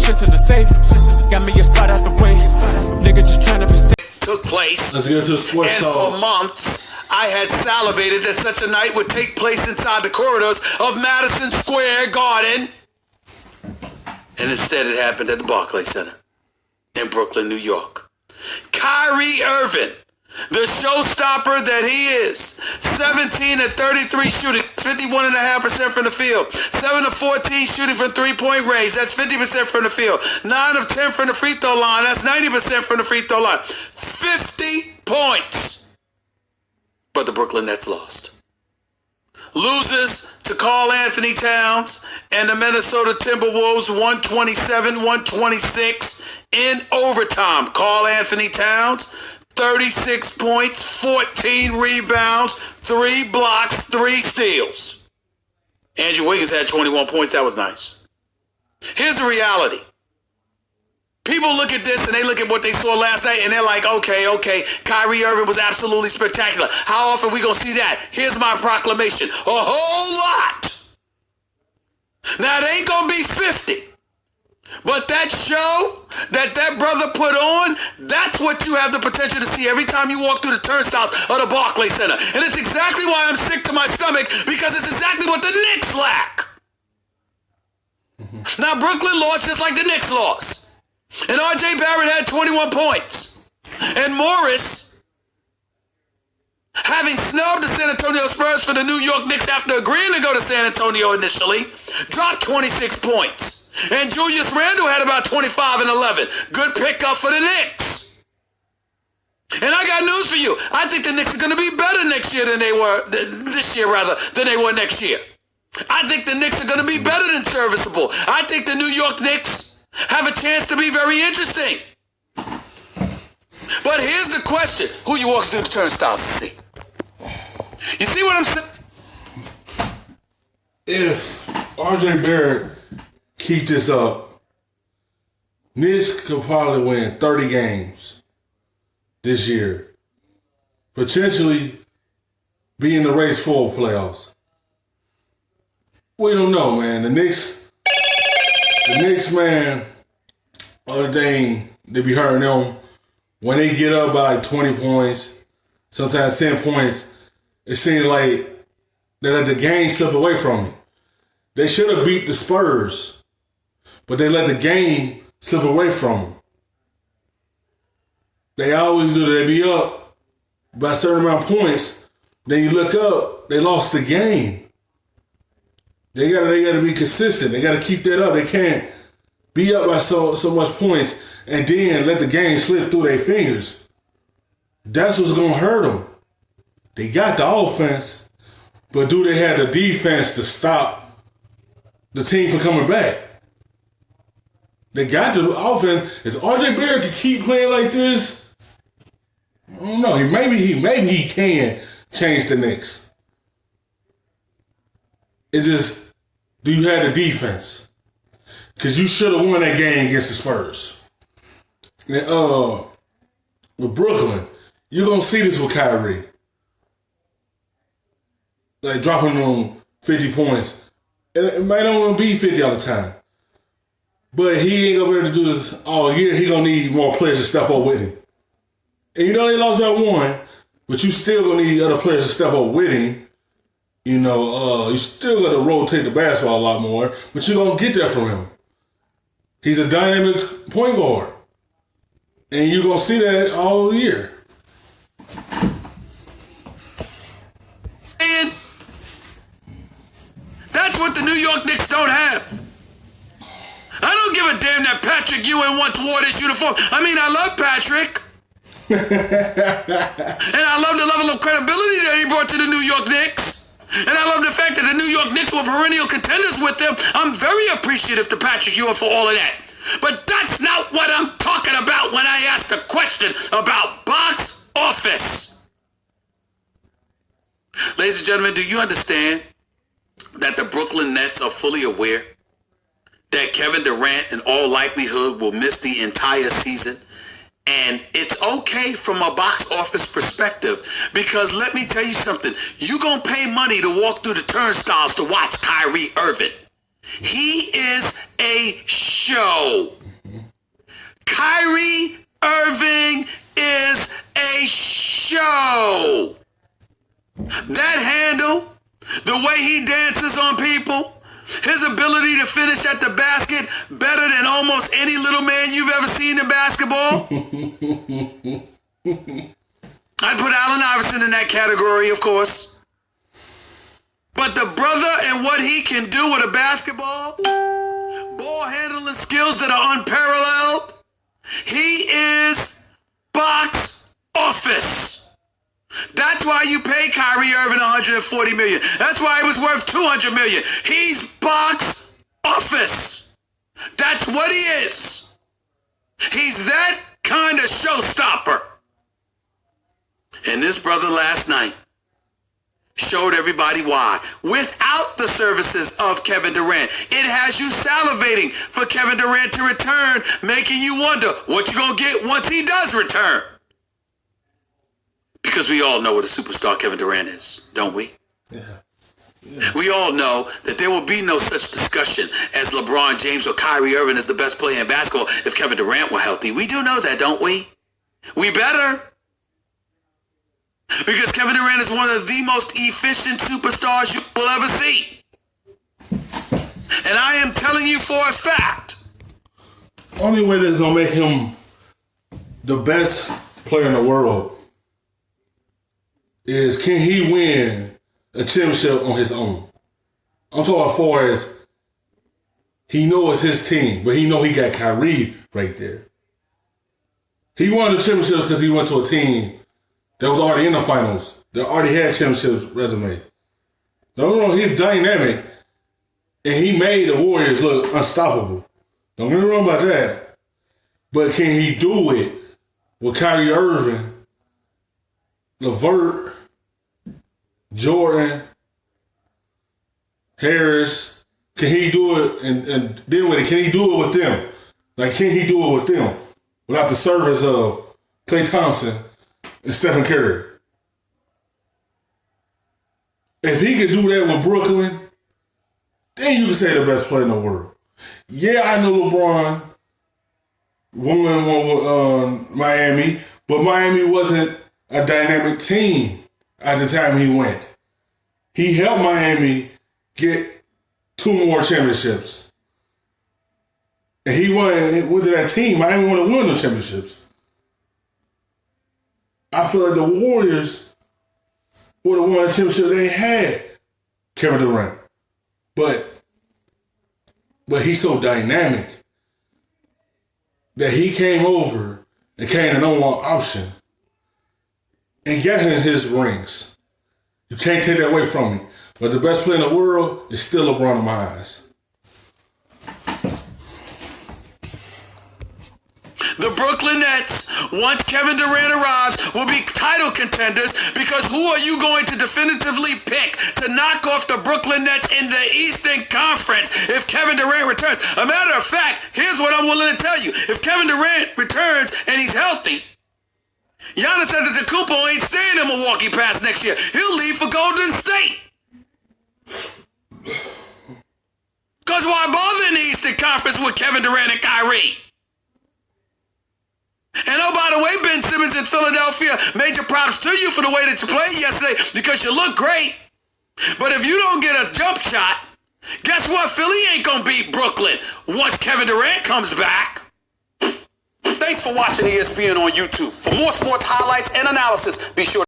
shit's in the safe. Got me a spot out the way. Nigga just trying to be safe. Took place. Let's get to the sports and talk. for months, I had salivated that such a night would take place inside the corridors of Madison Square Garden. And instead it happened at the Barclays Center in Brooklyn, New York. Kyrie Irving, the showstopper that he is, 17 of 33 shooting, 51.5% from the field, 7 of 14 shooting from three-point range, that's 50% from the field, 9 of 10 from the free throw line, that's 90% from the free throw line, 50 points. But the Brooklyn Nets lost. Loses to Karl Anthony Towns and the Minnesota Timberwolves 127-126 in overtime. Karl Anthony Towns, 36 points, 14 rebounds, 3 blocks, 3 steals. Andrew Wiggins had 21 points. That was nice. Here's the reality. People look at this and they look at what they saw last night and they're like, okay, Kyrie Irving was absolutely spectacular. How often we gonna see that? Here's my proclamation. A whole lot. Now, it ain't gonna be 50. But that show that brother put on, that's what you have the potential to see every time you walk through the turnstiles of the Barclays Center. And it's exactly why I'm sick to my stomach, because it's exactly what the Knicks lack. Now, Brooklyn lost just like the Knicks lost. And R.J. Barrett had 21 points. And Morris, having snubbed the San Antonio Spurs for the New York Knicks after agreeing to go to San Antonio initially, dropped 26 points. And Julius Randle had about 25 and 11. Good pickup for the Knicks. And I got news for you. I think the Knicks are going to be better next year than they were, this year rather, than they were next year. I think the Knicks are going to be better than serviceable. I think the New York Knicks have a chance to be very interesting. But here's the question. Who you walking through the turnstiles to see? You see what I'm saying? If R.J. Barrett keep this up, Knicks could probably win 30 games this year. Potentially be in the race for playoffs. We don't know, man. The Knicks, man, other thing, they be hurting them. When they get up by like 20 points, sometimes 10 points, it seems like they let the game slip away from them. They should have beat the Spurs, but they let the game slip away from them. They always do that. They be up by a certain amount of points. Then you look up, they lost the game. They gotta be consistent. They gotta keep that up. They can't be up by so much points and then let the game slip through their fingers. That's what's gonna hurt them. They got the offense, but do they have the defense to stop the team from coming back? They got the offense. Is R.J. Barrett can keep playing like this? I don't know. Maybe he can change the Knicks. It just, do you have the defense? Because you should have won that game against the Spurs. And, with Brooklyn, you're going to see this with Kyrie. Like dropping on 50 points. It might not be 50 all the time. But he ain't going to be able to do this all year. He going to need more players to step up with him. And you know they lost by 1, but you still going to need other players to step up with him. You know, you still got to rotate the basketball a lot more, but you're going to get that from him. He's a dynamic point guard. And you're going to see that all year. And that's what the New York Knicks don't have. I don't give a damn that Patrick Ewing once wore this uniform. I mean, I love Patrick. And I love the level of credibility that he brought to the New York Knicks. And I love the fact that the New York Knicks were perennial contenders with them. I'm very appreciative to Patrick Ewing for all of that. But that's not what I'm talking about when I ask the question about box office. Ladies and gentlemen, do you understand that the Brooklyn Nets are fully aware that Kevin Durant in all likelihood will miss the entire season? And it's okay from a box office perspective, because let me tell you something. You're going to pay money to walk through the turnstiles to watch Kyrie Irving. He is a show. Kyrie Irving is a show. That handle, the way he dances on people, his ability to finish at the basket better than almost any little man you've ever seen in basketball. I'd put Allen Iverson in that category, of course. But the brother and what he can do with a basketball, ball handling skills that are unparalleled, he is box office. That's why you pay Kyrie Irving $140 million. That's why he was worth $200 million. He's box office. That's what he is. He's that kind of showstopper. And this brother last night showed everybody why. Without the services of Kevin Durant, it has you salivating for Kevin Durant to return, making you wonder what you're going to get once he does return. Because we all know what a superstar Kevin Durant is, don't we? Yeah. We all know that there will be no such discussion as LeBron James or Kyrie Irving as the best player in basketball if Kevin Durant were healthy. We do know that, don't we? We better. Because Kevin Durant is one of the most efficient superstars you will ever see. And I am telling you for a fact. Only way that's going to make him the best player in the world is, can he win a championship on his own? I'm talking as far as he knows his team, but he know he got Kyrie right there. He won the championship because he went to a team that was already in the finals, that already had championships resume. No, he's dynamic, and he made the Warriors look unstoppable. Don't get me wrong about that. But can he do it with Kyrie Irving, LeVert, Jordan, Harris? Can he do it and deal with it? Can he do it with them? Like, can he do it with them without the service of Klay Thompson and Stephen Curry? If he could do that with Brooklyn, then you can say the best player in the world. Yeah, I know LeBron won with Miami, but Miami wasn't a dynamic team at the time he went. He helped Miami get 2 more championships. And he went to that team. Miami want to win the championships. I feel like the Warriors would have won the championship they had Kevin Durant. But he's so dynamic that he came over and came to number one option and got him his rings. You can't take that away from me. But the best player in the world is still LeBron in my eyes. The Brooklyn Nets, once Kevin Durant arrives, will be title contenders because who are you going to definitively pick to knock off the Brooklyn Nets in the Eastern Conference if Kevin Durant returns? A matter of fact, here's what I'm willing to tell you. If Kevin Durant returns and he's healthy, Giannis Antetokounmpo ain't staying in Milwaukee past next year. He'll leave for Golden State. Because why bother in the Eastern Conference with Kevin Durant and Kyrie? And oh, by the way, Ben Simmons in Philadelphia, major props to you for the way that you played yesterday because you look great. But if you don't get a jump shot, guess what? Philly ain't going to beat Brooklyn once Kevin Durant comes back. Thanks for watching ESPN on YouTube. For more sports highlights and analysis, be sure